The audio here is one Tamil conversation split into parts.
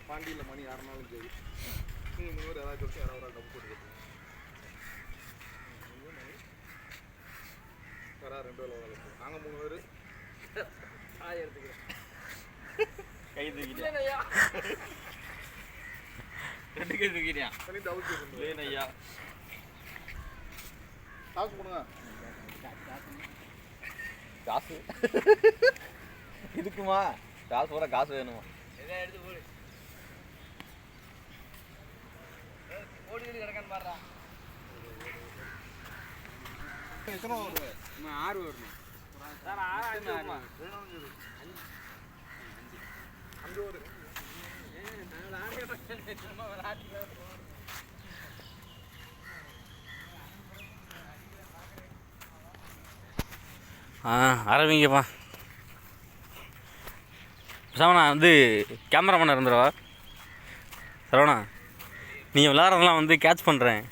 பாண்டியில் மணி 6 நாளும் சரி நீங்கள் 3 ஏதாவது சொல்லி யாராவது டப்பு போட்டு வரா 2 வேலை வேலை நாங்கள் 3 பேர் எடுத்துக்கிறேன் கை தூக்கிட்டேன் 2 கை தூக்கிட்டேன் தனி தவிர்த்து ஐயா காசு கொடுங்க காசு இதுக்குமா காசு போட காசு வேணுமா எதாவது எடுத்து போடு ஓடிக்கிட்டு கிடக்கான்னு பாடுறா எத்தனை வருது 6 வரணும் சார் 6 5 ஒரு சும்மா விளையாட்டு ஆரம்பிங்கப்பா. சரவணா வந்து கேமராமேன் இருந்துருவா. சரவணா நீங்கள் விளாட்றதெல்லாம் வந்து கேட்ச் பண்ணுறேன்.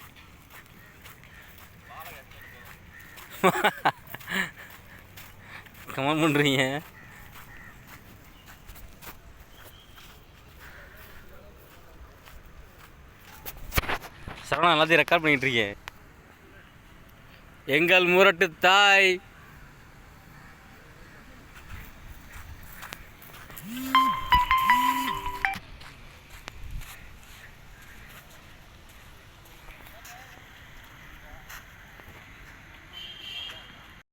கமெண்ட் பண்ணுறீங்க. சரவணா எல்லாத்தையும் ரெக்கார்ட் பண்ணிகிட்ருக்கேன். எங்கள் முரட்டு தாய்